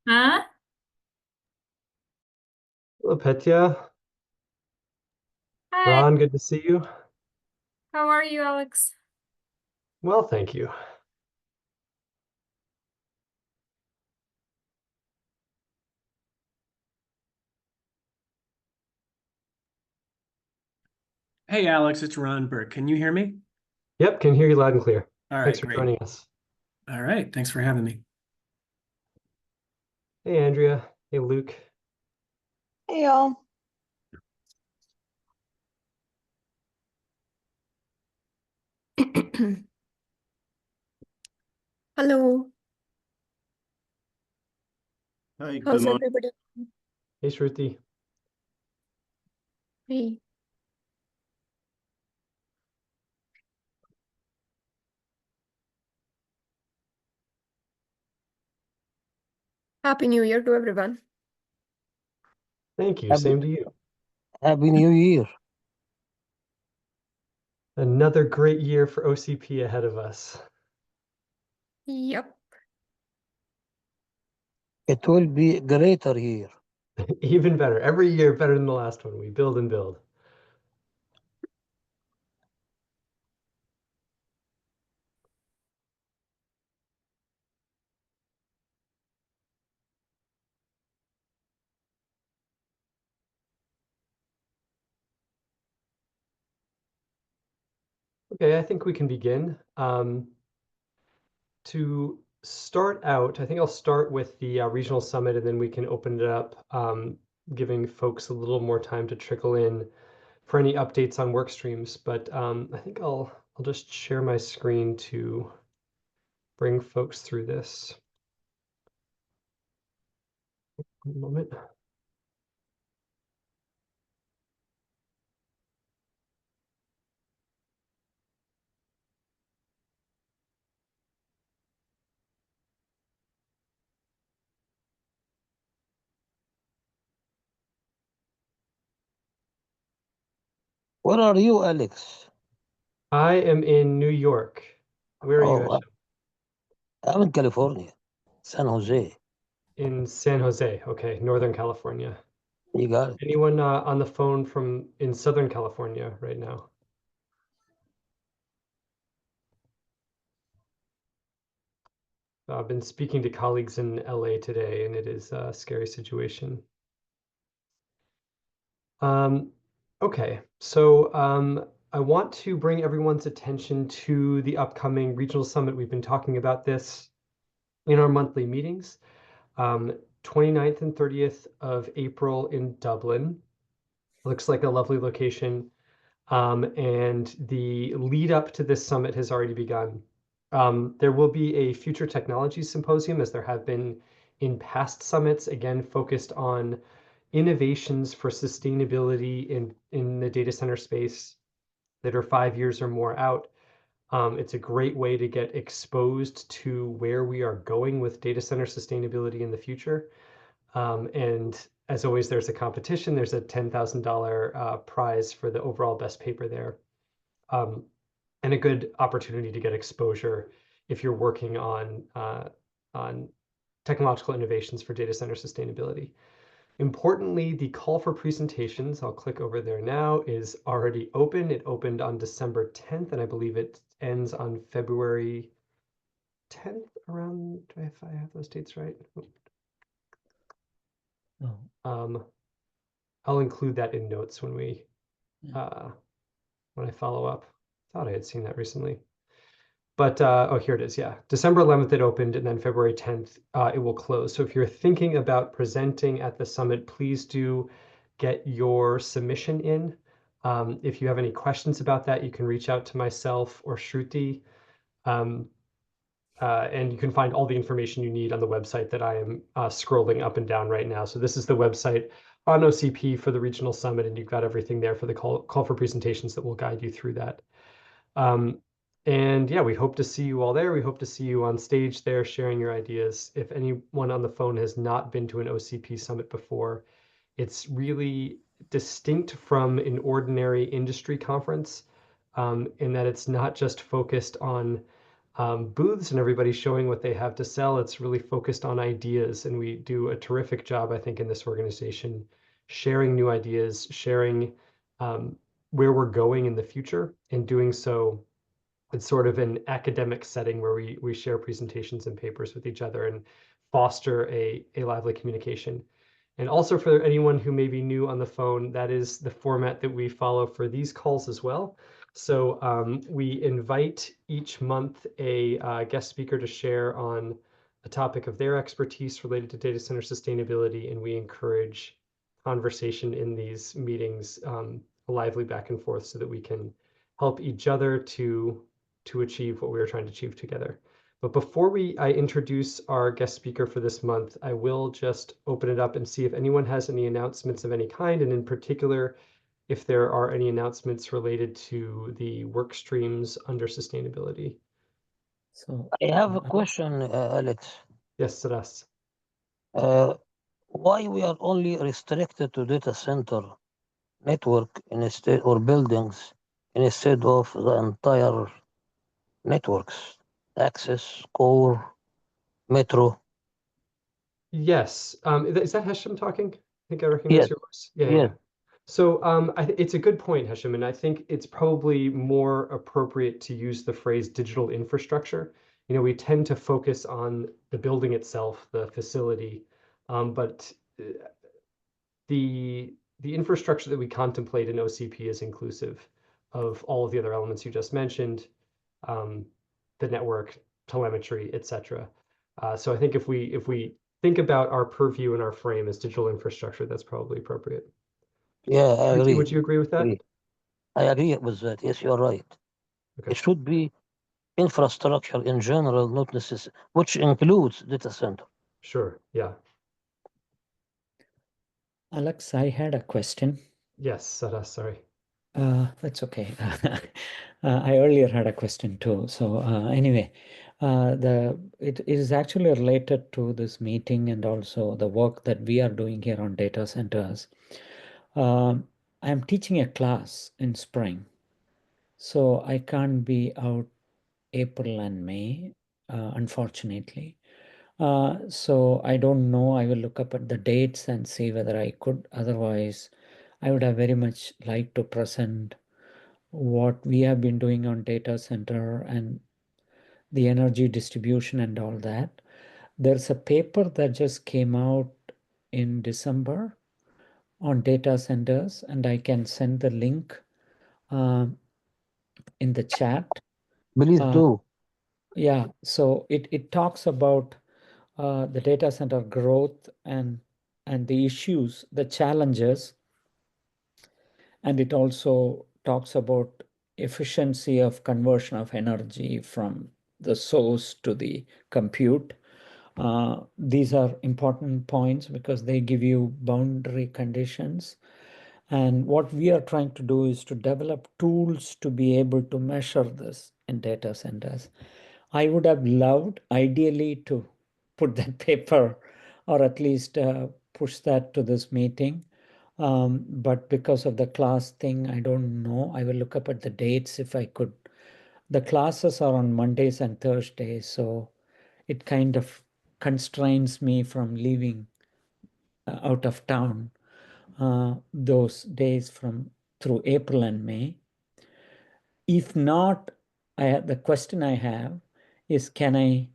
Huh? Hello, Petya. Hi, Ron, good to see you. how are you, Alex? Well, thank you. Hey, Alex, it's Ron Burke. Can you hear me? Yep, can hear you loud and clear. All Thanks right, for great. joining us. All right, thanks for having me. Hey, Andrea. Hey, Luke. Hey y'all. Hello. Hi, good How's morning. everybody? Hey, Shruti. Hey. Happy New Year to everyone. Thank you. Happy, Same to you. Happy New Year. Another great year for OCP ahead of us. Yep. It will be greater year. Even better. Every year better than the last one. We build and build. Okay, I think we can begin. To start out, I think I'll start with the regional summit and then we can open it up, giving folks a little more time to trickle in for any updates on work streams. But I think I'll just share my screen to bring folks through this. One moment. Where are you, Alex? I am in New York. Where are you at? Oh, I'm in California, San Jose. In San Jose. Okay, Northern California. You got it. Anyone on the phone from in Southern California right now? I've been speaking to colleagues in LA today, and it is a scary situation. Um, okay, so I want to bring everyone's attention to the upcoming regional summit. We've been talking about this in our monthly meetings. 29th and 30th of April in Dublin. Looks like a lovely location. And the lead up to this summit has already begun. There will be a future technology symposium, as there have been in past summits, again focused on innovations for sustainability in the data center space that are 5 years or more out. It's a great way to get exposed to where we are going with data center sustainability in the future. And as always, there's a competition. There's a $10,000 prize for the overall best paper there. And a good opportunity to get exposure if you're working on technological innovations for data center sustainability. Importantly, the call for presentations, I'll click over there now, is already open. It opened on December 10th, and I believe it ends on February 10th around, if I have those dates right. Um, I'll include that in notes when I follow up. Thought I had seen that recently. But oh, here it is. Yeah, December 11th it opened, and then February 10th it will close. So if you're thinking about presenting at the summit, please do get your submission in. If you have any questions about that, you can reach out to myself or Shruti. Um, and you can find all the information you need on the website that I am scrolling up and down right now. So this is the website on OCP for the regional summit, and you've got everything there for the call for presentations that will guide you through that. And yeah, we hope to see you all there. We hope to see you on stage there sharing your ideas. If anyone on the phone has not been to an OCP summit before, it's really distinct from an ordinary industry conference in that it's not just focused on booths and everybody showing what they have to sell. It's really focused on ideas, and we do a terrific job, I think, in this organization, sharing new ideas, sharing where we're going in the future, and doing so it's sort of an academic setting where we share presentations and papers with each other and foster a lively communication. And also for anyone who may be new on the phone, that is the format that we follow for these calls as well. So we invite each month a guest speaker to share on a topic of their expertise related to data center sustainability, and we encourage conversation in these meetings, a lively back and forth, so that we can help each other to achieve what we are trying to achieve together. But before I introduce our guest speaker for this month, I will just open it up and see if anyone has any announcements of any kind, and in particular, if there are any announcements related to the work streams under sustainability. So I have a question, Alex. Yes, Saras. Why we are only restricted to data center network instead or buildings instead of the entire networks, access, core, metro? Yes. Is that Hesham talking? I think I recognize Yes, your voice. Yeah, yes. yeah. So it's a good point, Hesham, and I think it's probably more appropriate to use the phrase digital infrastructure. You know, we tend to focus on the building itself, the facility, but the infrastructure that we contemplate in OCP is inclusive of all of the other elements you just mentioned, the network, telemetry, etc. So I think if we think about our purview and our frame as digital infrastructure, that's probably appropriate. Yeah, I agree. Would you agree with that? I agree with that. Yes, you're right. Okay. It should be infrastructure in general, not necessarily, which includes data center. Sure. Yeah. Alex, I had a question. Yes, Saras, sorry. That's okay. I earlier had a question too. So anyway, it is actually related to this meeting and also the work that we are doing here on data centers. I'm teaching a class in spring, so I can't be out April and May, unfortunately. So I don't know. I will look up at the dates and see whether I could. Otherwise, I would have very much liked to present what we have been doing on data center and the energy distribution and all that. There's a paper that just came out in December on data centers, and I can send the link in the chat. Please do. Yeah, so it talks about the data center growth and the issues, the challenges, and it also talks about efficiency of conversion of energy from the source to the compute. These are important points because they give you boundary conditions. And what we are trying to do is to develop tools to be able to measure this in data centers. I would have loved, ideally, to put that paper or at least push that to this meeting. But because of the class thing, I don't know. I will look up at the dates if I could. The classes are on Mondays and Thursdays, so it kind of constrains me from leaving out of town those days from through April and May. If not, the question I have is, can I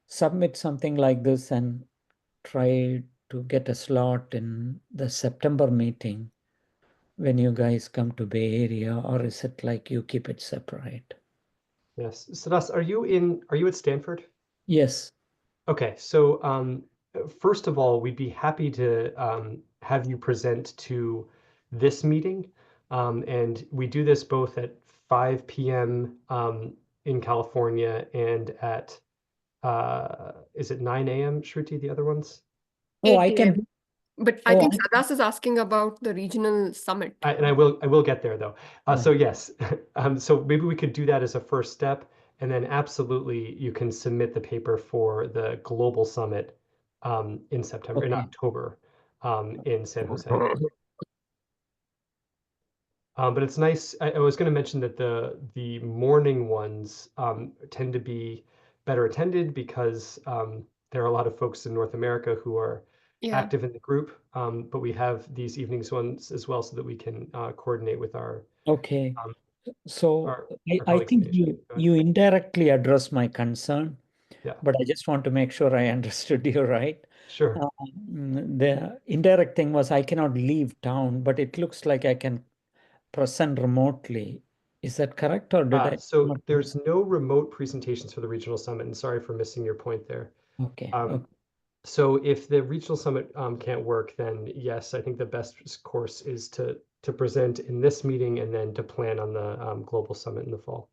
submit something like this and try to get a slot in the September meeting when you guys come to Bay Area, or is it like you keep it separate? Yes. Saras, are you at Stanford? Yes. Okay, so first of all, we'd be happy to have you present to this meeting. And we do this both at 5 p.m. In California and at, is it 9 a.m., Shruti, the other ones? Oh, I 8 can. a.m. But I Oh, think Sadas is asking about the regional summit. And I will get there though. Yeah. So yes, so maybe we could do that as a first step, and then absolutely you can submit the paper for the global summit in September, in Okay. October, in San Jose. But it's nice. I was going to mention that the morning ones tend to be better attended because there are a lot of folks in North America who are Yeah. active in the group. But we have these evenings ones as well so that we can coordinate with our Okay. um, So our I colleagues in think Asia. Go ahead. you indirectly addressed my concern, Yeah, but I just want to make sure I understood you right. sure. The indirect thing was I cannot leave town, but it looks like I can present remotely. Is that correct, or did I So not there's understand? no remote presentations for the regional summit, and sorry for missing your point there. Okay. Um, So if the regional summit can't work, then yes, I think the best course is to present in this meeting and then to plan on the global summit in the fall.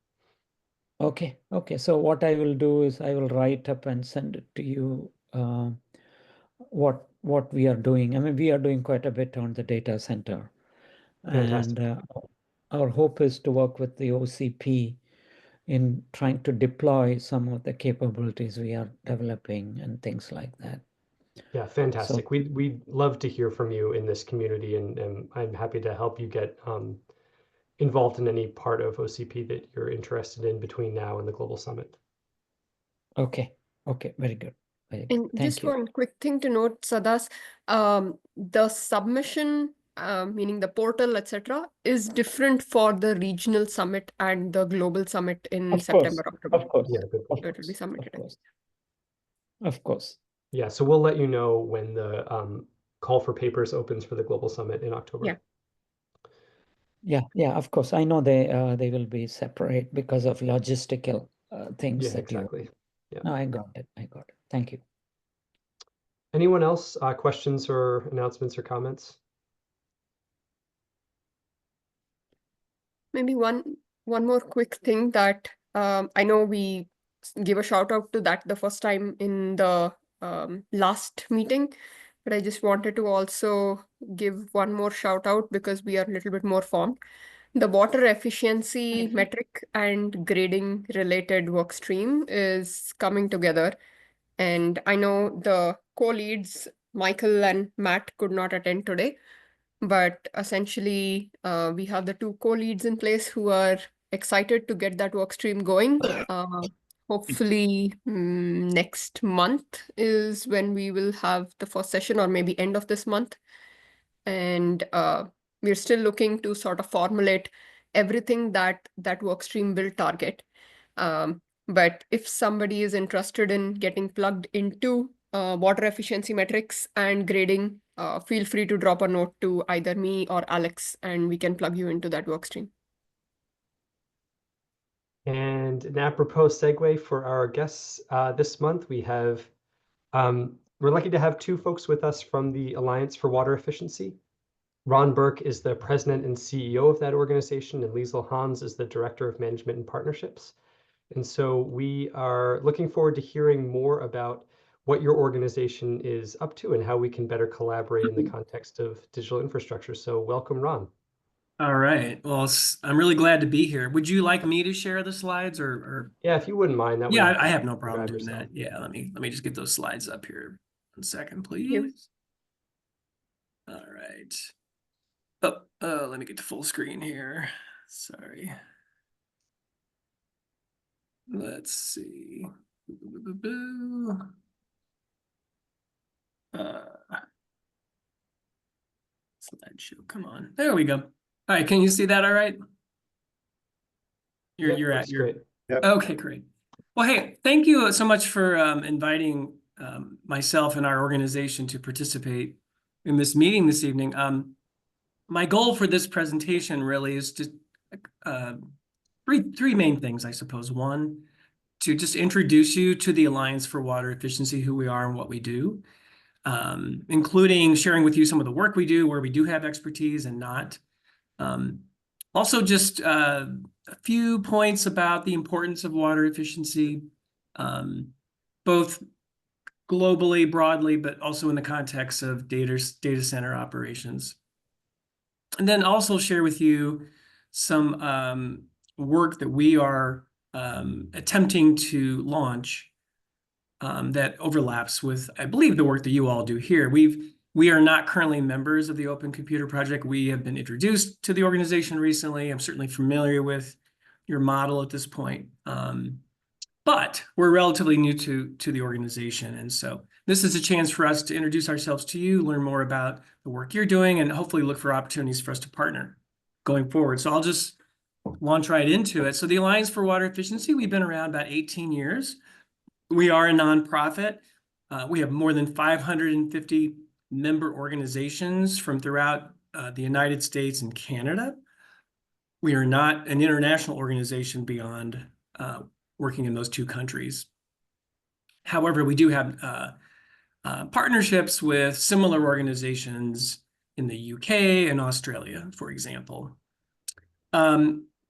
Okay. Okay. So what I will do is I will write up and send it to you, what we are doing. I mean, we are doing quite a bit on the data center. Fantastic. And our hope is to work with the OCP in trying to deploy some of the capabilities we are developing and things like that. Yeah, fantastic. We'd love to hear from you in this community, and I'm happy to help you get involved in any part of OCP that you're interested in between now and the global summit. Okay. Okay. Very good. Very good. And Thank just you. one quick thing to note, Sadas, the submission, meaning the portal, etc., is different for the regional summit and the global summit in Of course. September, October. Of course. Yeah, good point. Of So it will be course. submitted. Of course. Of course. Yeah, so we'll let you know when the call for papers opens for the global summit in October. Yeah. Yeah, of course. I know they will be separate because of logistical things Yeah, that exactly. Yeah. No, I got it. Thank you. Anyone else questions or announcements or comments? Maybe one more quick thing that I know we give a shout out to that the first time in the last meeting, but I just wanted to also give one more shout out because we are a little bit more formed. The water efficiency metric and grading related work stream is coming together. And I know the co-leads, Michael and Matt, could not attend today, but essentially we have the two co-leads in place who are excited to get that work stream going. Hopefully next month is when we will have the first session, or maybe end of this month. And we're still looking to sort of formulate everything that work stream will target. But if somebody is interested in getting plugged into water efficiency metrics and grading, feel free to drop a note to either me or Alex, and we can plug you into that work stream. And an apropos segue for our guests this month, we're lucky to have two folks with us from the Alliance for Water Efficiency. Ron Burke is the president and CEO of that organization, and Liesl Hans is the director of management and partnerships. And so we are looking forward to hearing more about what your organization is up to and how we can better collaborate in the context of digital infrastructure. So welcome, Ron. All right. Well, I'm really glad to be here. Would you like me to share the slides or? Yeah, if you wouldn't mind, that Yeah, would I have no problem grab doing yourself. that. Yeah, let me just get those slides up here. 1 second, you. please. All right. Let me get to full screen here. Sorry. Let's see. Slideshow, come on. There we go. All right, can you see that all right? You're at your Great. Okay, great. Well, hey, thank you so much for inviting myself and our organization to participate in this meeting this evening. My goal for this presentation really is to three main things, I suppose. One, to just introduce you to the Alliance for Water Efficiency, who we are and what we do, including sharing with you some of the work we do, where we do have expertise and not. Also, just a few points about the importance of water efficiency, both globally, broadly, but also in the context of data center operations. And then also share with you some work that we are attempting to launch that overlaps with, I believe, the work that you all do here. We've We are not currently members of the Open Computer Project. We have been introduced to the organization recently. I'm certainly familiar with your model at this point. But we're relatively new to the organization. And so this is a chance for us to introduce ourselves to you, learn more about the work you're doing, and hopefully look for opportunities for us to partner going forward. So I'll just launch right into it. So the Alliance for Water Efficiency, we've been around about 18 years. We are a nonprofit. We have more than 550 member organizations from throughout the United States and Canada. We are not an international organization beyond working in those two countries. However, we do have partnerships with similar organizations in the UK and Australia, for example.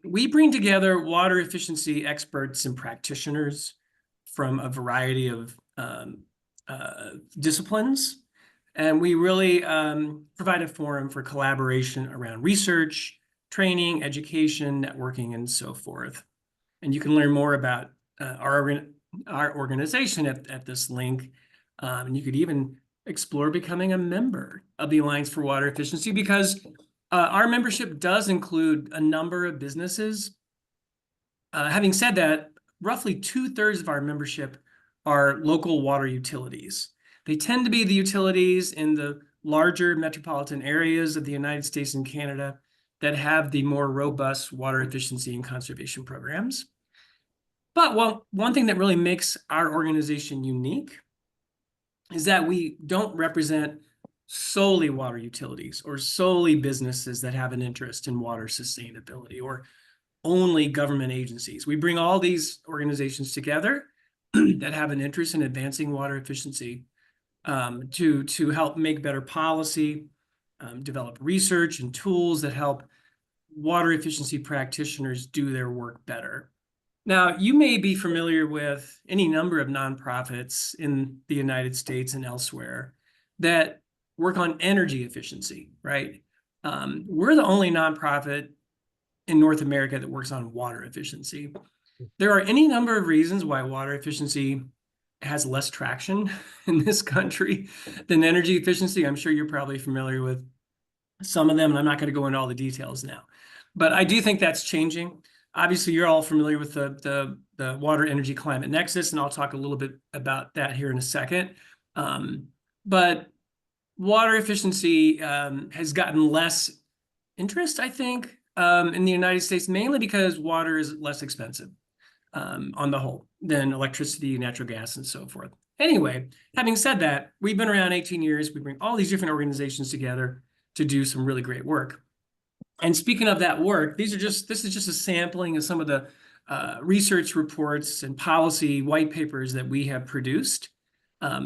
We bring together water efficiency experts and practitioners from a variety of disciplines, and we really provide a forum for collaboration around research, training, education, networking, and so forth. And you can learn more about our organization at this link. And you could even explore becoming a member of the Alliance for Water Efficiency, because our membership does include a number of businesses. Having said that, roughly 2/3 of our membership are local water utilities. They tend to be the utilities in the larger metropolitan areas of the United States and Canada that have the more robust water efficiency and conservation programs. But one thing that really makes our organization unique is that we don't represent solely water utilities or solely businesses that have an interest in water sustainability or only government agencies. We bring all these organizations together that have an interest in advancing water efficiency to help make better policy, develop research and tools that help water efficiency practitioners do their work better. Now, you may be familiar with any number of nonprofits in the United States and elsewhere that work on energy efficiency, right? We're the only nonprofit in North America that works on water efficiency. There are any number of reasons why water efficiency has less traction in this country than energy efficiency. I'm sure you're probably familiar with some of them, and I'm not going to go into all the details now. But I do think that's changing. Obviously, you're all familiar with the Water Energy Climate Nexus, and I'll talk a little bit about that here in a second. But water efficiency has gotten less interest, I think, in the United States, mainly because water is less expensive on the whole than electricity, natural gas, and so forth. Anyway, having said that, we've been around 18 years. We bring all these different organizations together to do some really great work. And speaking of that work, this is just a sampling of some of the research reports and policy white papers that we have produced.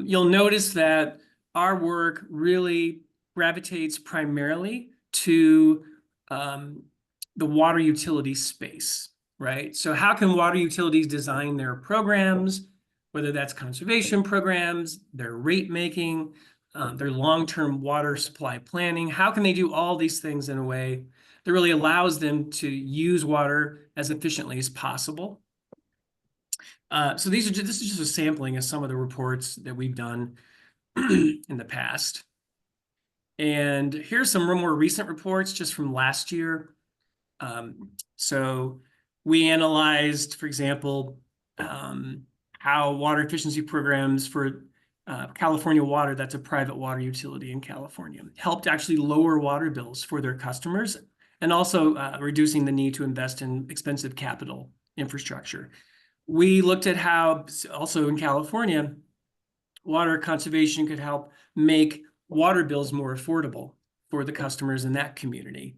You'll notice that our work really gravitates primarily to the water utility space, right? So how can water utilities design their programs, whether that's conservation programs, their rate making, their long-term water supply planning? How can they do all these things in a way that really allows them to use water as efficiently as possible? So this is just a sampling of some of the reports that we've done in the past. And here's some more recent reports just from last year. So we analyzed, for example, how water efficiency programs for California Water, that's a private water utility in California, helped actually lower water bills for their customers, and also reducing the need to invest in expensive capital infrastructure. We looked at how, also in California, water conservation could help make water bills more affordable for the customers in that community.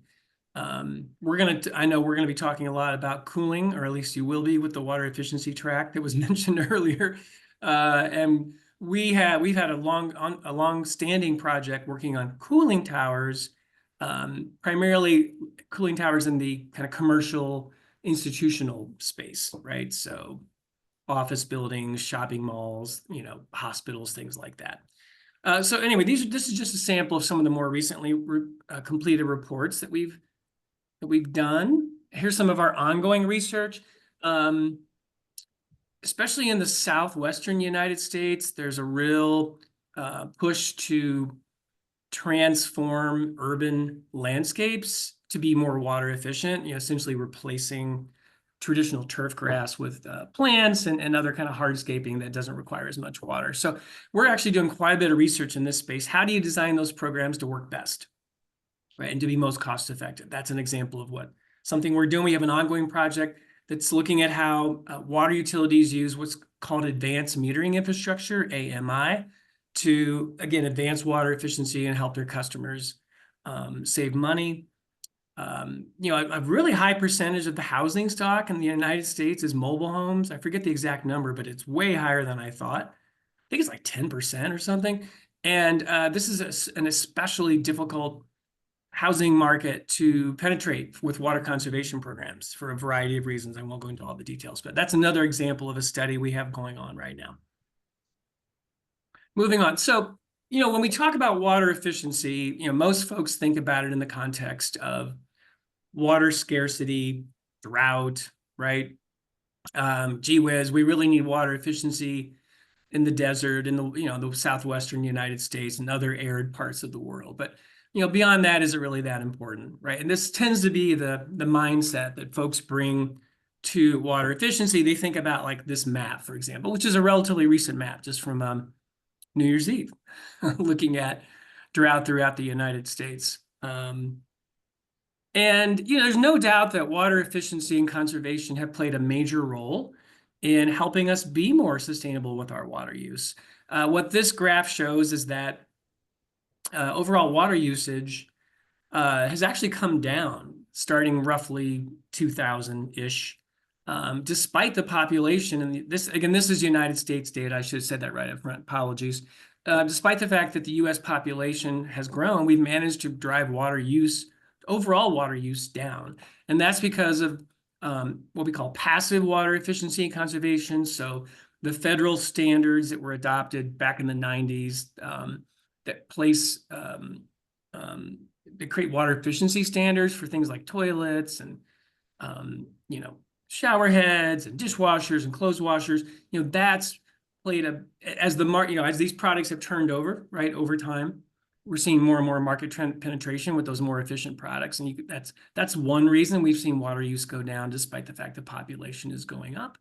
I know we're gonna be talking a lot about cooling, or at least you will be, with the water efficiency track that was mentioned earlier. And we've had a long-standing project working on cooling towers, primarily cooling towers in the kind of commercial institutional space, right? So office buildings, shopping malls, hospitals, things like that. So anyway, this is just a sample of some of the more recently completed reports that we've done. Here's some of our ongoing research. Especially in the southwestern United States, there's a real push to transform urban landscapes to be more water efficient, essentially replacing traditional turf grass with plants and other kind of hardscaping that doesn't require as much water. So we're actually doing quite a bit of research in this space. How do you design those programs to work best, right, and to be most cost effective? That's an example of something we're doing. We have an ongoing project that's looking at how water utilities use what's called advanced metering infrastructure, AMI, to, again, advance water efficiency and help their customers save money. A really high percentage of the housing stock in the United States is mobile homes. I forget the exact number, but it's way higher than I thought. I think it's like 10% or something. And this is an especially difficult housing market to penetrate with water conservation programs for a variety of reasons. I won't go into all the details, but that's another example of a study we have going on right now. Moving on. So, when we talk about water efficiency, most folks think about it in the context of water scarcity, drought, right? Gee whiz, we really need water efficiency in the desert, in the southwestern United States and other arid parts of the world. But beyond that, is it really that important, right? And this tends to be the mindset that folks bring to water efficiency. They think about like this map, for example, which is a relatively recent map, just from New Year's Eve, looking at drought throughout the United States. And there's no doubt that water efficiency and conservation have played a major role in helping us be more sustainable with our water use. What this graph shows is that overall water usage has actually come down starting roughly 2000-ish, despite the population. And this is United States data. I should have said that right up front. Apologies. Despite the fact that the U.S. population has grown, we've managed to drive overall water use down. And that's because of what we call passive water efficiency and conservation. So the federal standards that were adopted back in the 90s that create water efficiency standards for things like toilets and shower heads and dishwashers and clothes washers. That's played as these products have turned over, right, over time. We're seeing more and more market penetration with those more efficient products. And that's one reason we've seen water use go down, despite the fact the population is going up.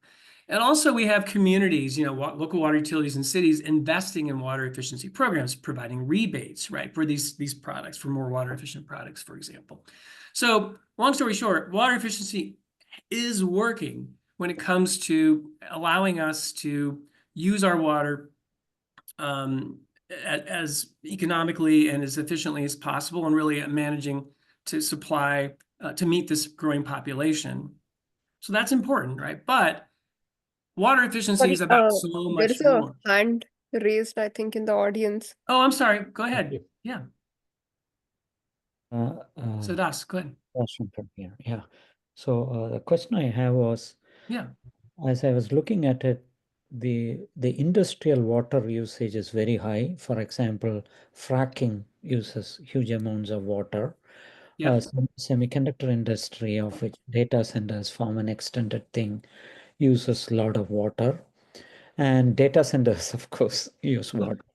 And also we have communities, local water utilities and cities investing in water efficiency programs, providing rebates, right, for these products, for more water efficient products, for example. So long story short, water efficiency is working when it comes to allowing us to use our water as economically and as efficiently as possible, and really managing to supply to meet this growing population. So that's important, right? But water efficiency is about so much there is more. a hand raised, I think, in the audience. Oh, I'm sorry. Go ahead. Yeah. So Das, go ahead. Question from here. Yeah. So the question I have was, Yeah. as I was looking at it, the industrial water usage is very high. For example, fracking uses huge amounts of water. Yeah. Semiconductor industry, of which data centers form an extended thing, uses a lot of water. And data centers, of course, use water.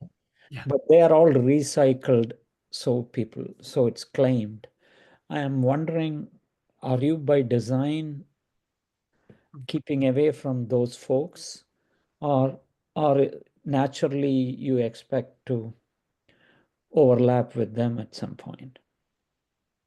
Yeah. But they are all recycled, so it's claimed. I am wondering, are you by design keeping away from those folks, or naturally you expect to overlap with them at some point?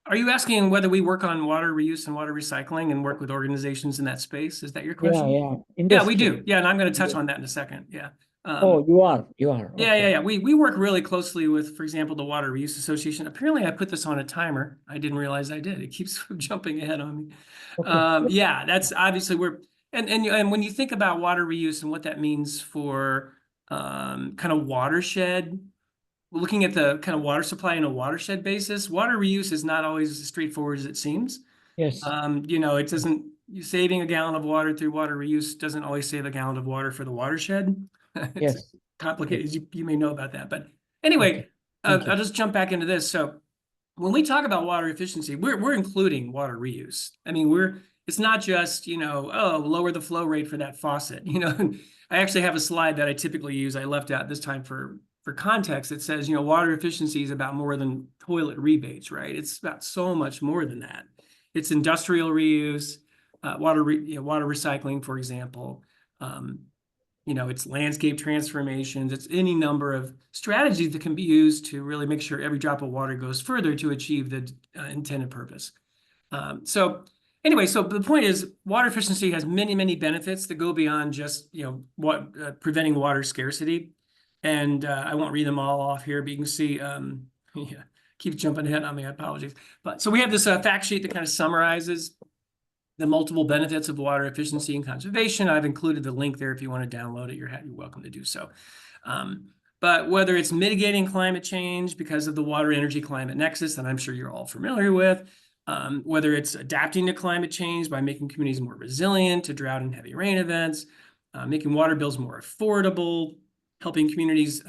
Are you asking whether we work on water reuse and water recycling and work with organizations in that space? Is that your question? Yeah. Yeah, we do. Yeah, and I'm going to touch on that in a second. Yeah. Oh, you are. Yeah, Okay. yeah. We work really closely with, for example, the Water Reuse Association. Apparently, I put this on a timer. I didn't realize I did. It keeps jumping ahead on me. Okay. Yeah, that's obviously and when you think about water reuse and what that means for kind of watershed, looking at the kind of water supply in a watershed basis, water reuse is not always as straightforward as it seems. Yes. It doesn't, saving a gallon of water through water reuse doesn't always save a gallon of water for the watershed. It's Yes. complicated. You may know about that. But anyway, Okay. I'll just jump back into this. So when we talk about water efficiency, we're including water reuse. I mean, it's not just, lower the flow rate for that faucet. I actually have a slide that I typically use. I left out this time for for context, it says, water efficiency is about more than toilet rebates, right? It's about so much more than that. It's industrial reuse, water recycling, for example. It's landscape transformations. It's any number of strategies that can be used to really make sure every drop of water goes further to achieve the intended purpose. So the point is, water efficiency has many, many benefits that go beyond just preventing water scarcity. And I won't read them all off here, but you can see, keep jumping ahead on me, apologies. But so we have this fact sheet that kind of summarizes the multiple benefits of water efficiency and conservation. I've included the link there if you want to download it, you're welcome to do so. But whether it's mitigating climate change because of the water energy climate nexus that I'm sure you're all familiar with, whether it's adapting to climate change by making communities more resilient to drought and heavy rain events, making water bills more affordable, helping communities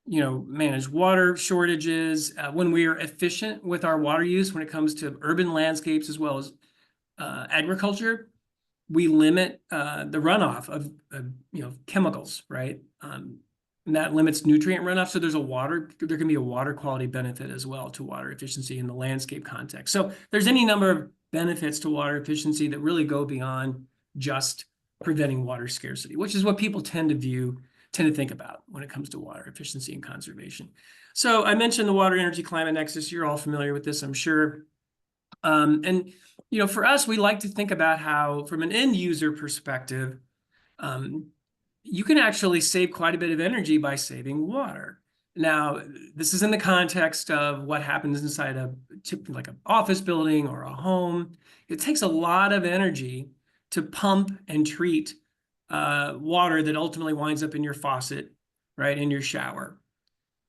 manage water shortages, when we are efficient with our water use when it comes to urban landscapes as well as agriculture, we limit the runoff of chemicals, right? And that limits nutrient runoff. So there can be a water quality benefit as well to water efficiency in the landscape context. So there's any number of benefits to water efficiency that really go beyond just preventing water scarcity, which is what people tend to think about when it comes to water efficiency and conservation. So I mentioned the water energy climate nexus. You're all familiar with this, I'm sure. And for us, we like to think about how, from an end user perspective, you can actually save quite a bit of energy by saving water. Now, this is in the context of what happens inside like an office building or a home. It takes a lot of energy to pump and treat water that ultimately winds up in your faucet, right, in your shower.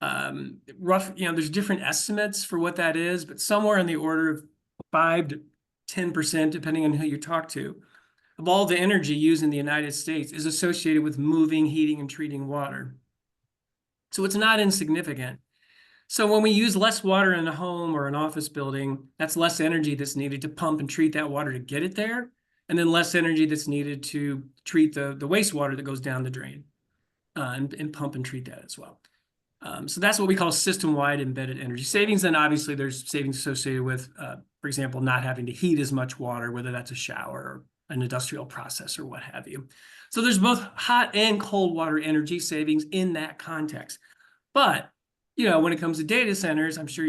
There's different estimates for what that is, but somewhere in the order of 5 to 10%, depending on who you talk to, of all the energy used in the United States is associated with moving, heating, and treating water. So it's not insignificant. So when we use less water in a home or an office building, that's less energy that's needed to pump and treat that water to get it there, and then less energy that's needed to treat the wastewater that goes down the drain and pump and treat that as well. So that's what we call system-wide embedded energy savings. And obviously there's savings associated with, for example, not having to heat as much water, whether that's a shower or an industrial process or what have you. So there's both hot and cold water energy savings in that context. But, when it comes to data centers, I'm sure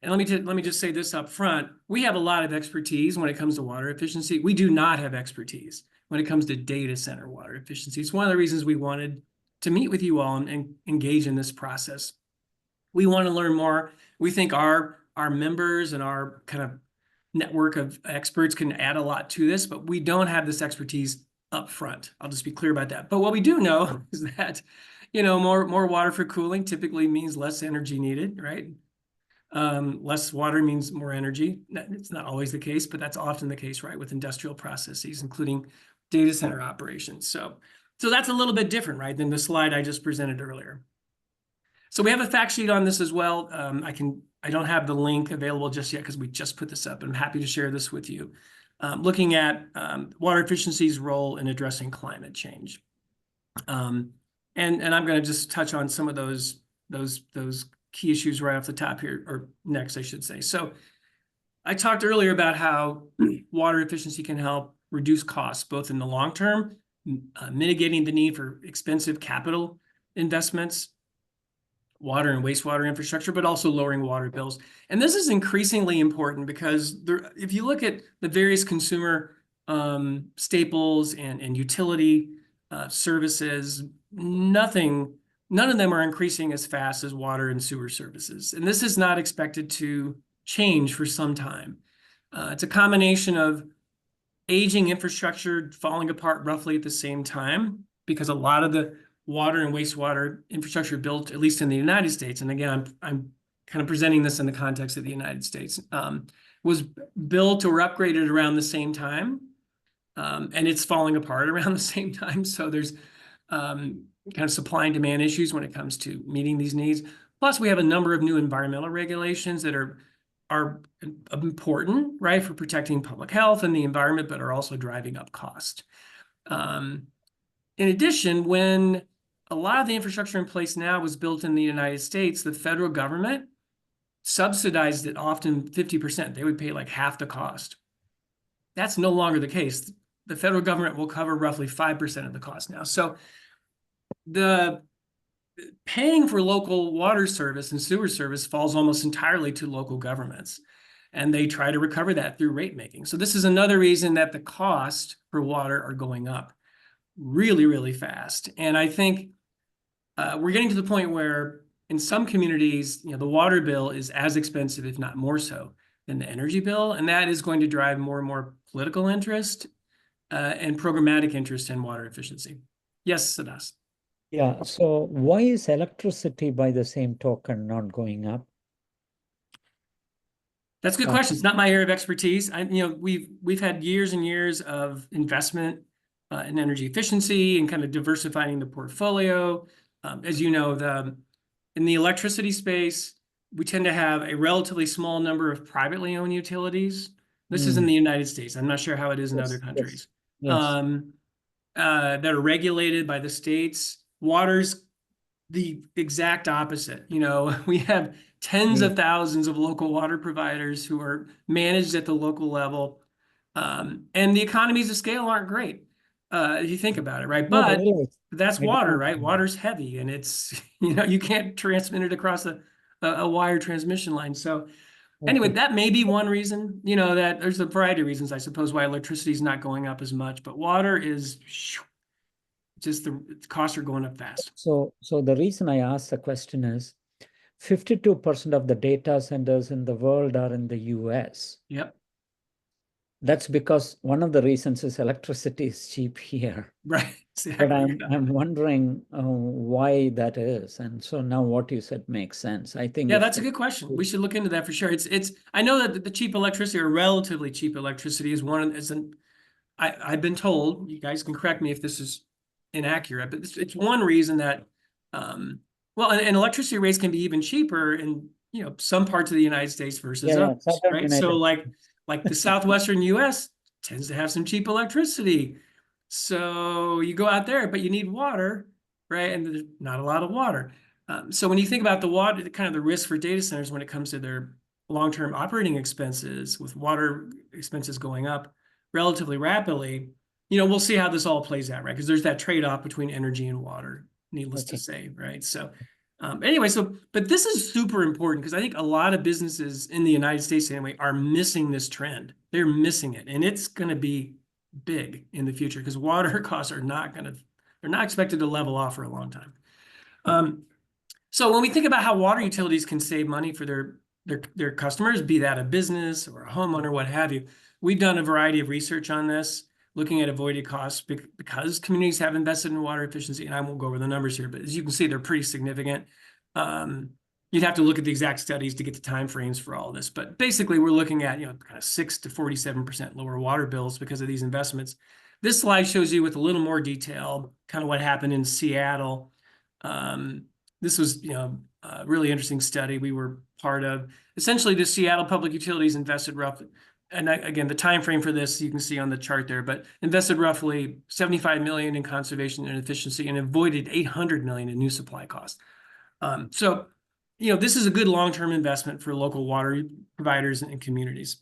and let me just say this up front, we have a lot of expertise when it comes to water efficiency. We do not have expertise when it comes to data center water efficiency. It's one of the reasons we wanted to meet with you all and engage in this process. We want to learn more. We think our members and our kind of network of experts can add a lot to this, but we don't have this expertise up front. I'll just be clear about that. But what we do know is that, more water for cooling typically means less energy needed, right? Less water means more energy. It's not always the case, but that's often the case, right, with industrial processes, including data center operations. So that's a little bit different, right, than the slide I just presented earlier. So we have a fact sheet on this as well. I don't have the link available just yet because we just put this up, and I'm happy to share this with you. Looking at water efficiency's role in addressing climate change. And I'm going to just touch on some of those key issues right off the top here, or next, I should say. So I talked earlier about how water efficiency can help reduce costs, both in the long term, mitigating the need for expensive capital investments, water and wastewater infrastructure, but also lowering water bills. And this is increasingly important because if you look at the various consumer staples and utility services, none of them are increasing as fast as water and sewer services. And this is not expected to change for some time. It's a combination of aging infrastructure falling apart roughly at the same time, because a lot of the water and wastewater infrastructure built, at least in the United States, and again, I'm kind of presenting this in the context of the United States, was built or upgraded around the same time, and it's falling apart around the same time. So there's kind of supply and demand issues when it comes to meeting these needs. Plus, we have a number of new environmental regulations that are important, right, for protecting public health and the environment, but are also driving up cost. In addition, when a lot of the infrastructure in place now was built in the United States. The federal government subsidized it often 50%. They would pay like half the cost. That's no longer the case. The federal government will cover roughly 5% of the cost now. So the paying for local water service and sewer service falls almost entirely to local governments. And they try to recover that through rate making. So this is another reason that the cost for water are going up really, really fast. And I think we're getting to the point where in some communities, the water bill is as expensive, if not more so, than the energy bill. And that is going to drive more and more political interest and programmatic interest in water efficiency. Yes, Sadas. Yeah, so why is electricity by the same token not going up? That's a good question. It's not my area of expertise. We've had years and years of investment in energy efficiency and kind of diversifying the portfolio. As you know, in the electricity space, we tend to have a relatively small number of privately owned utilities. This is in the United States. I'm not sure how it is in other countries. Yes. That are regulated by the states. Water's the exact opposite. We have tens of thousands of local water providers who are managed at the local level. And the economies of scale aren't great, if you think about it, right? But that's water, right? Water's heavy, and it's, you can't transmit it across a wire transmission line. So anyway, that may be one reason, that there's a variety of reasons, I suppose, why electricity is not going up as much, but water is just the costs are going up fast. So the reason I asked the question is 52% of the data centers in the world are in the US. Yep. That's because one of the reasons is electricity is cheap here. Right. Exactly. But I'm wondering why that is. And so now what you said makes sense. I think that's a good question. We should look into that for sure. I know that the cheap electricity or relatively cheap electricity is I've been told, you guys can correct me if this is inaccurate, but it's one reason that and electricity rates can be even cheaper in some parts of the United States versus others, right? So like the southwestern US tends to have some cheap electricity. So you go out there, but you need water, right? And there's not a lot of water. So when you think about the water, kind of the risk for data centers when it comes to their long-term operating expenses, with water expenses going up relatively rapidly, we'll see how this all plays out, right? Because there's that trade-off between energy and water, needless to say, right? So anyway, but this is super important because I think a lot of businesses in the United States anyway are missing this trend. They're missing it, and it's going to be big in the future because water costs are they're not expected to level off for a long time. So when we think about how water utilities can save money for their customers, be that a business or a homeowner, what have you, we've done a variety of research on this, looking at avoided costs because communities have invested in water efficiency, and I won't go over the numbers here, but as you can see, they're pretty significant. You'd have to look at the exact studies to get the timeframes for all this, but basically we're looking at kind of 6 to 47% lower water bills because of these investments. This slide shows you with a little more detail kind of what happened in Seattle. This was a really interesting study we were part of. Essentially, the Seattle Public Utilities invested roughly, and again, the time frame for this you can see on the chart there, but invested roughly $75 million in conservation and efficiency and avoided $800 million in new supply costs. So this is a good long-term investment for local water providers and communities.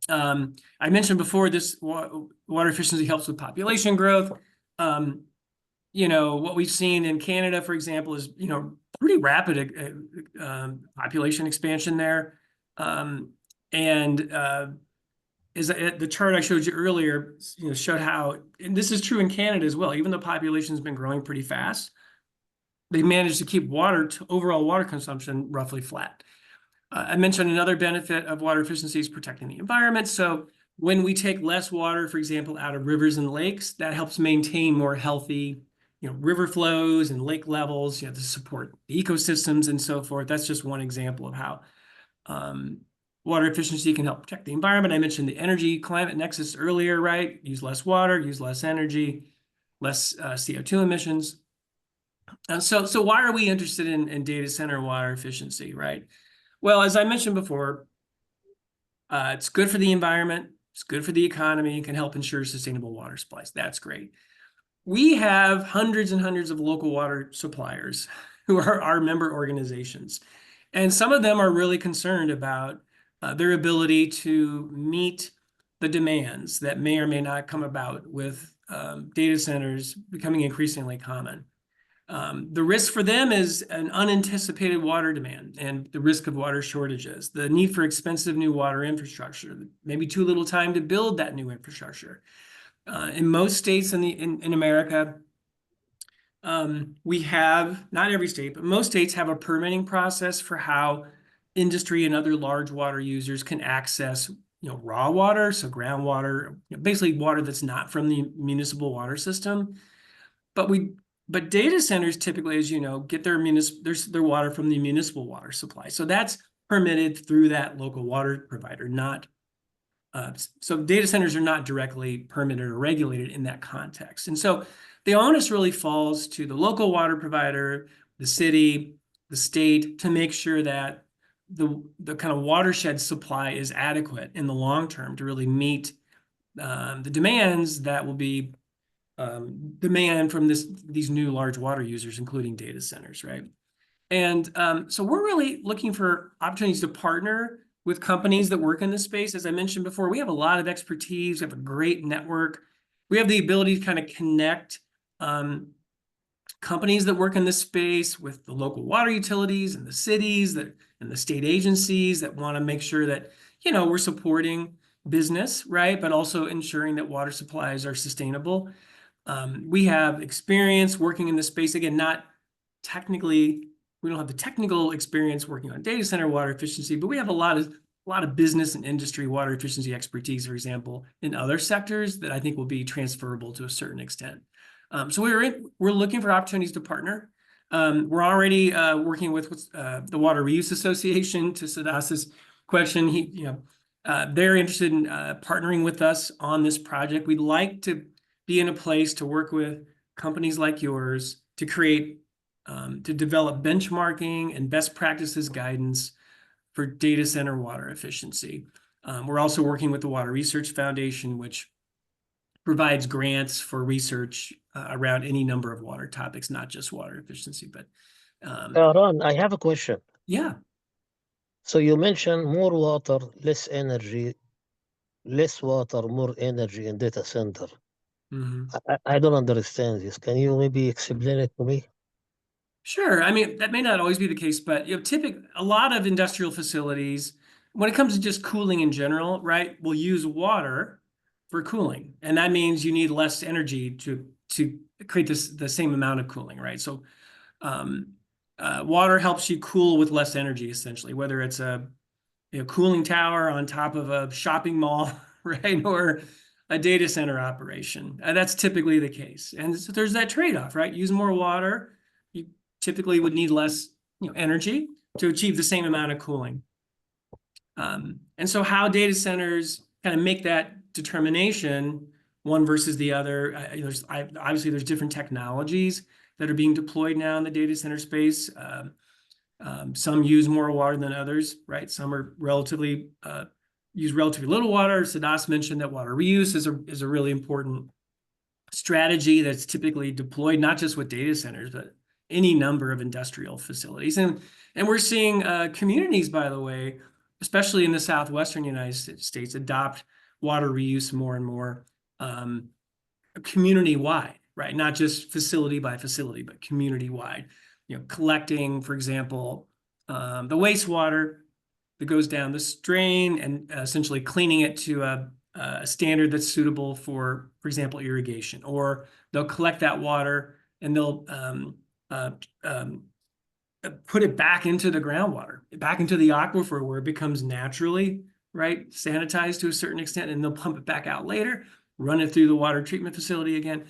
I mentioned before this water efficiency helps with population growth. What we've seen in Canada, for example, is pretty rapid population expansion there. Is the chart I showed you earlier, showed how, and this is true in Canada as well, even though population has been growing pretty fast, they managed to keep overall water consumption roughly flat. I mentioned another benefit of water efficiency is protecting the environment. So when we take less water, for example, out of rivers and lakes, that helps maintain more healthy, river flows and lake levels, to support the ecosystems and so forth. That's just one example of how water efficiency can help protect the environment. I mentioned the energy climate nexus earlier, right? Use less water, use less energy, less CO2 emissions. So why are we interested in data center water efficiency, right? Well, as I mentioned before, it's good for the environment, it's good for the economy, and can help ensure sustainable water supplies. That's great. we have hundreds and hundreds of local water suppliers who are our member organizations. And some of them are really concerned about their ability to meet the demands that may or may not come about with data centers becoming increasingly common. The risk for them is an unanticipated water demand and the risk of water shortages, the need for expensive new water infrastructure, maybe too little time to build that new infrastructure. In most states in America, we have, not every state, but most states have a permitting process for how industry and other large water users can access, raw water, so groundwater, basically water that's not from the municipal water system. But data centers typically, as you know, get their water from the municipal water supply. So that's permitted through that local water provider, not so data centers are not directly permitted or regulated in that context. And so the onus really falls to the local water provider, the city, the state, to make sure that the kind of watershed supply is adequate in the long term to really meet the demands that will be demand from these new large water users, including data centers, right? And so we're really looking for opportunities to partner with companies that work in this space. As I mentioned before, we have a lot of expertise. We have a great network. We have the ability to kind of connect companies that work in this space with the local water utilities and the cities and the state agencies that want to make sure that, we're supporting business, right? But also ensuring that water supplies are sustainable. We have experience working in this space. Again, not technically, we don't have the technical experience working on data center water efficiency, but we have a lot of business and industry water efficiency expertise, for example, in other sectors that I think will be transferable to a certain extent. So we're looking for opportunities to partner. We're already working with the Water Reuse Association. To Sadas's question, they're interested in partnering with us on this project. We'd like to be in a place to work with companies like yours to create, to develop benchmarking and best practices guidance for data center water efficiency. We're also working with the Water Research Foundation, which provides grants for research around any number of water topics, not just water efficiency, but Ron, I have a question. yeah. So you mentioned more water, less energy, less water, more energy in data center. Mhm. I don't understand this. Can you maybe explain it to me? Sure. I mean, that may not always be the case, but a lot of industrial facilities, when it comes to just cooling in general, right, will use water for cooling. And that means you need less energy to create the same amount of cooling, right? So water helps you cool with less energy, essentially, whether it's a cooling tower on top of a shopping mall, right? Or a data center operation. That's typically the case. And so there's that trade-off, right? Use more water, you typically would need less energy to achieve the same amount of cooling. And so how data centers kind of make that determination, one versus the other, obviously there's different technologies that are being deployed now in the data center space. Some use more water than others, right? Some are use relatively little water. Sadas mentioned that water reuse is a really important strategy that's typically deployed not just with data centers, but any number of industrial facilities. And we're seeing communities, by the way, especially in the southwestern United States, adopt water reuse more and more community-wide, right? Not just facility by facility, but community-wide. Collecting, for example, the wastewater that goes down the drain and essentially cleaning it to a standard that's suitable for example, irrigation. Or they'll collect that water and they'll put it back into the groundwater, back into the aquifer where it becomes naturally, right, sanitized to a certain extent, and they'll pump it back out later, run it through the water treatment facility again.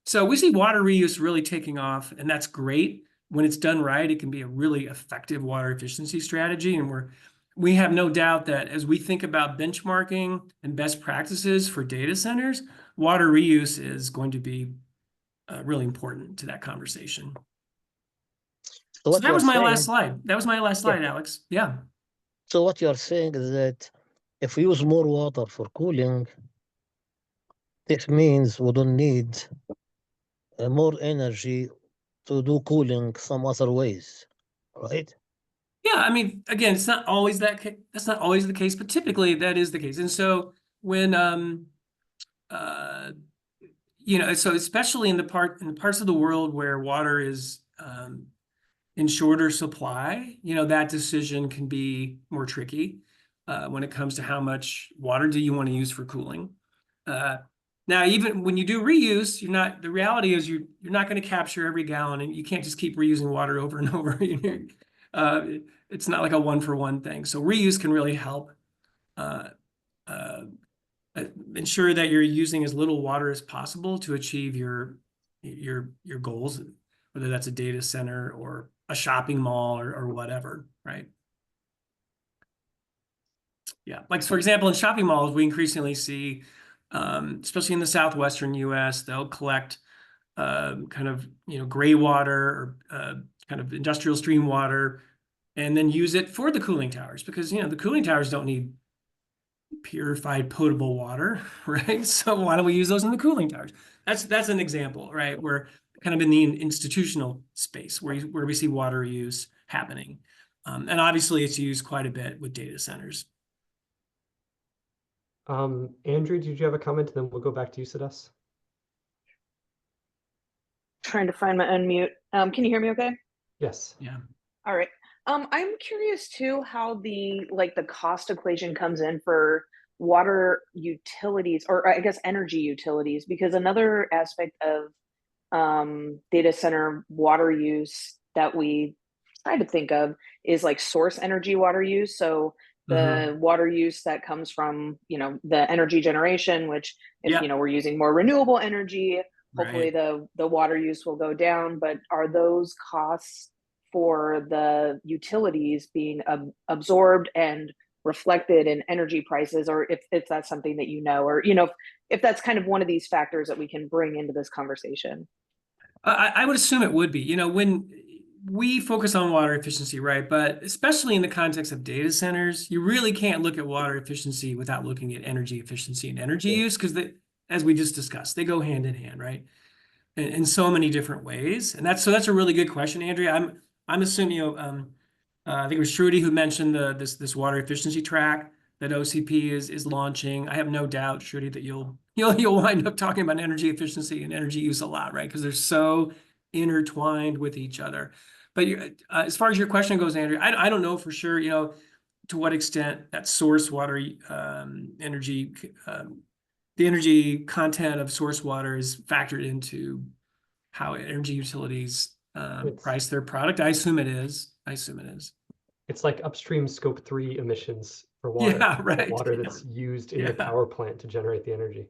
So we see water reuse really taking off, and that's great. When it's done right, it can be a really effective water efficiency strategy. And we have no doubt that as we think about benchmarking and best practices for data centers, water reuse is going to be really important to that conversation. So that was my last slide. That was my last slide, Alex. Yeah. So what you're saying is that if we use more water for cooling, this means we don't need more energy to do cooling some other ways, right? Yeah, I mean, again, it's not always that's not always the case, but typically that is the case. And so when so especially in the parts of the world where water is in shorter supply, that decision can be more tricky when it comes to how much water do you want to use for cooling. Now, even when you do reuse, the reality is you're not going to capture every gallon, and you can't just keep reusing water over and over. It's not like a one-for-one thing. So reuse can really help ensure that you're using as little water as possible to achieve your goals, whether that's a data center or a shopping mall or whatever, right? Yeah, like for example, in shopping malls, we increasingly see, especially in the southwestern U.S., they'll collect kind of gray water or kind of industrial stream water, and then use it for the cooling towers, because the cooling towers don't need purified potable water, right? So why don't we use those in the cooling towers? That's an example, right? We're kind of in the institutional space where we see water use happening, and obviously it's used quite a bit with data centers. Andrew, did you have a comment? And then we'll go back to you, Siddhas. Trying to find my unmute. Can you hear me okay? Yes. Yeah. All right. I'm curious too how the cost equation comes in for water utilities, or I guess energy utilities, because another aspect of data center water use that we try to think of is like source energy water use. So the water use that comes from the energy generation, which if we're using more renewable energy, hopefully the water use will go down. But are those costs for the utilities being absorbed and reflected in energy prices, or if that's something that or if that's kind of one of these factors that we can bring into this conversation? I would assume it would be. When we focus on water efficiency, right? But especially in the context of data centers, you really can't look at water efficiency without looking at energy efficiency and energy use, because as we just discussed, they go hand in hand, right? In so many different ways. And that's a really good question, Andrea. I'm assuming I think it was Shruti who mentioned this water efficiency track that OCP is launching. I have no doubt, Shruti, that you'll wind up talking about energy efficiency and energy use a lot, right? Because they're so intertwined with each other. But as far as your question goes, Andrea, I don't know for sure, to what extent that source water energy, the energy content of source water is factored into how energy utilities price their product. I assume it is. It's like upstream scope 3 emissions for water. Yeah, right. Water that's used in the power plant to generate the energy.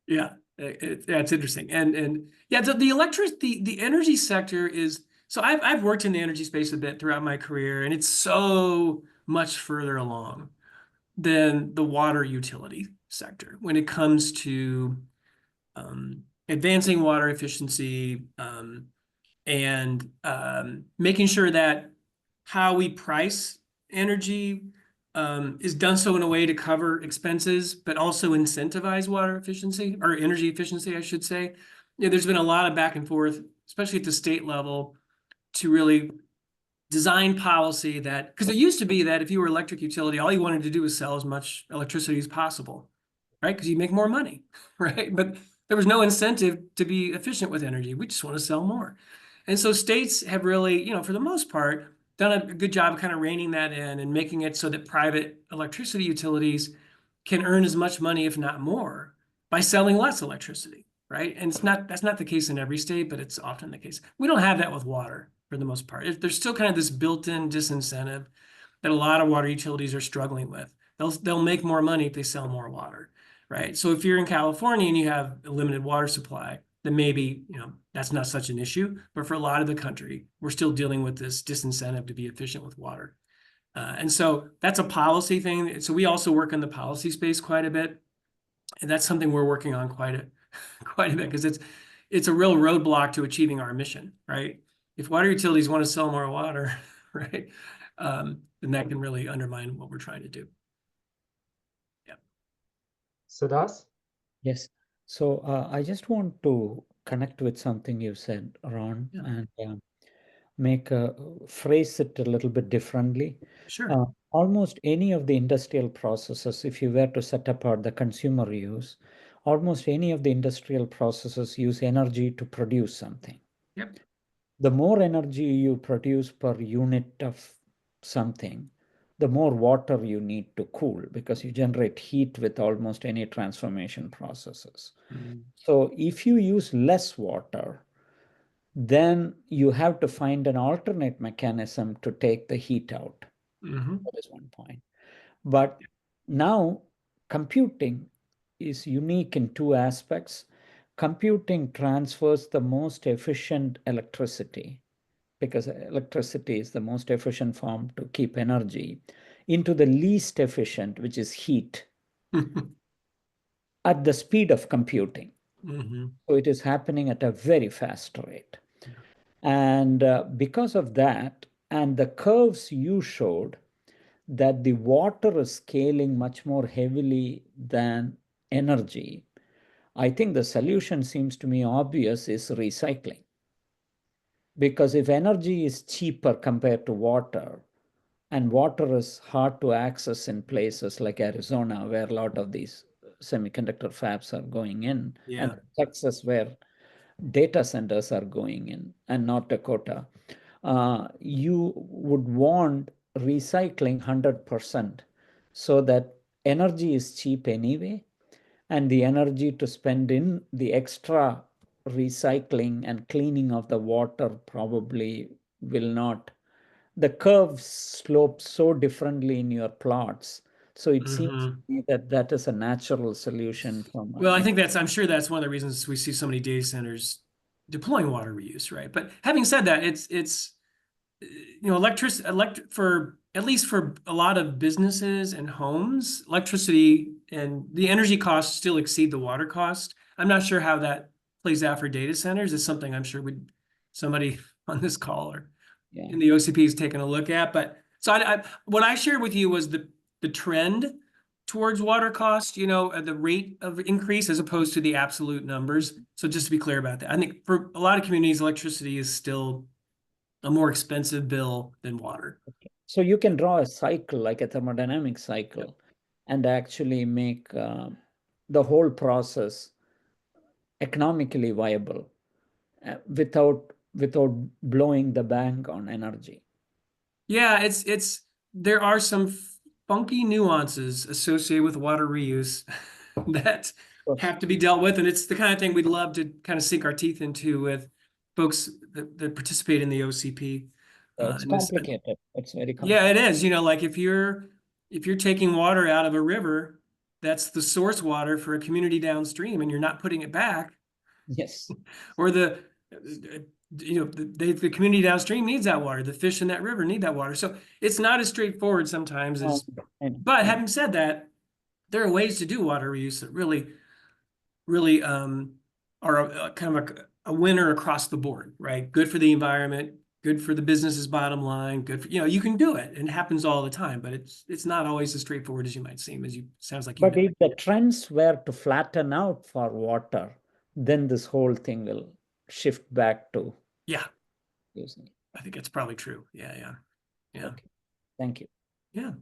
Yeah, it's interesting. And yeah, the energy sector is, so I've worked in the energy space a bit throughout my career, and it's so much further along than the water utility sector when it comes to advancing water efficiency and making sure that how we price energy is done so in a way to cover expenses, but also incentivize water efficiency, or energy efficiency, I should say. There's been a lot of back and forth, especially at the state level, to really design policy that, because it used to be that if you were electric utility, all you wanted to do was sell as much electricity as possible, right? Because you make more money, right? But there was no incentive to be efficient with energy. We just want to sell more. And so states have really, for the most part, done a good job of kind of reining that in and making it so that private electricity utilities can earn as much money, if not more, by selling less electricity, right? And that's not the case in every state, but it's often the case. We don't have that with water for the most part. There's still kind of this built-in disincentive that a lot of water utilities are struggling with. They'll make more money if they sell more water, right? So if you're in California and you have a limited water supply, then maybe that's not such an issue. But for a lot of the country, we're still dealing with this disincentive to be efficient with water. And so that's a policy thing. So we also work in the policy space quite a bit. And that's something we're working on quite a bit, because it's a real roadblock to achieving our mission, right? If water utilities want to sell more water, right, then that can really undermine what we're trying to do. Yeah. Siddhas? Yes. So I just want to connect with something you said, Ron, Yeah. and phrase it a little bit differently. Sure. Almost any of the industrial processes, if you were to set apart the consumer use, almost any of the industrial processes use energy to produce something. Yep. The more energy you produce per unit of something, the more water you need to cool, because you generate heat with almost any transformation processes. Mm. So if you use less water, then you have to find an alternate mechanism to take the heat out. Mhm. That is one point. But now computing is unique in two aspects. Computing transfers the most efficient electricity, because electricity is the most efficient form to keep energy, into the least efficient, which is heat, at the speed of computing. Mm-hmm. So it is happening at a very fast rate. And because of that, and the curves you showed, that the water is scaling much more heavily than energy, I think the solution seems to me obvious is recycling. Because if energy is cheaper compared to water, and water is hard to access in places like Arizona, where a lot of these semiconductor fabs are going in, Yeah. and Texas, where data centers are going in, and North Dakota, you would want recycling 100% so that energy is cheap anyway, and the energy to spend in the extra recycling and cleaning of the water probably will not. The curves slope so differently in your plots. So it seems to Mm-hmm. me that that is a natural solution from Well, I think I'm sure that's one of the reasons we see so many data centers deploying water reuse, right? But having said that, it's for at least for a lot of businesses and homes, electricity and the energy costs still exceed the water cost. I'm not sure how that plays out for data centers. It's something I'm sure somebody on this call or in the OCP is taking a look at. But so what I shared with you was the trend towards water cost, at the rate of increase as opposed to the absolute numbers. So just to be clear about that, I think for a lot of communities, electricity is still a more expensive bill than water. So you can draw a cycle, like a thermodynamic cycle, and actually make the whole process economically viable without blowing the bank on energy. Yeah, there are some funky nuances associated with water reuse that have to be dealt with, and it's the kind of thing we'd love to kind of sink our teeth into with folks that participate in the OCP. It's complicated. It's very complicated. Yeah, it is. Like if you're taking water out of a river, that's the source water for a community downstream, and you're not putting it back. Yes. Or the community downstream needs that water. The fish in that river need that water. So it's not as straightforward sometimes as. But having said that, there are ways to do water reuse that really, really are kind of a winner across the board, right? Good for the environment, good for the business's bottom line, good for, you can do it, and it happens all the time, but it's not always as straightforward as you might seem, sounds like you But if the trends were to flatten out for water, then this whole thing will shift back to using it. I think that's probably true. Yeah. Okay. Thank you. Yeah.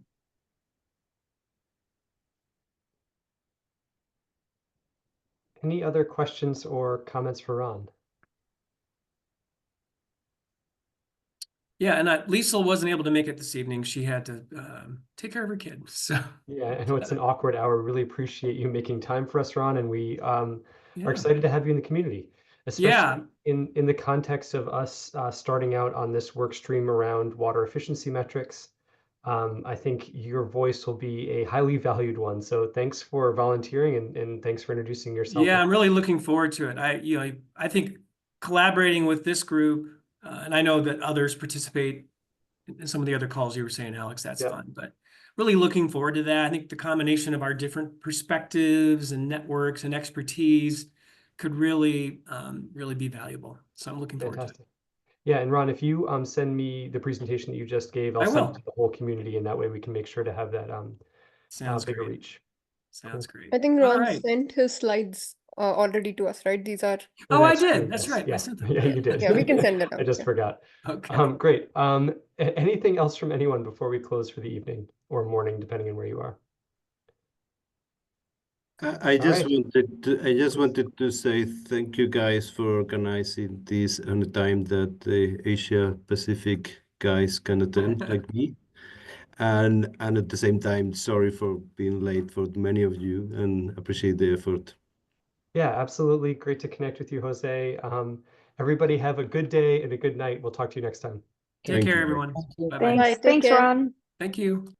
Any other questions or comments for Ron? Yeah, and Liesl wasn't able to make it this evening. She had to take care of her kid. So yeah, I know it's an awkward hour. Really appreciate you making time for us, Ron, and we are excited to have you in the community, especially in the context of us starting out on this work stream around water efficiency metrics. I think your voice will be a highly valued one. So thanks for volunteering and thanks for introducing yourself. Yeah, I'm really looking forward to it. I think collaborating with this group, and I know that others participate in some of the other calls you were saying, Alex, that's fun, but really looking forward to that. I think the combination of our different perspectives and networks and expertise could really, really be valuable. So I'm looking forward to it. Yeah, and Ron, if you send me the presentation that you just gave, I'll send it to the whole community, and that way we can make sure to have that bigger reach. Sounds great. I think Ron sent his slides already to us, right? These are, Oh, I That's true, did. That's yes. right. I Yeah, sent them. yeah, you did. yeah, we can send it out. I just yeah. forgot. Okay. Great. Anything else from anyone before we close for the evening or morning, depending on where you are? I just right. wanted to say thank you guys for organizing this on a time that the Asia Pacific guys can attend, like me. And at the same time, sorry for being late for many of you, and appreciate the effort. Yeah, absolutely. Great to connect with you, Jose. Everybody have a good day and a good night. We'll talk to you next time. Take Thank care, you. everyone. Thank you. Bye-bye. Thanks. Take Thanks, care. Ron. Thank you.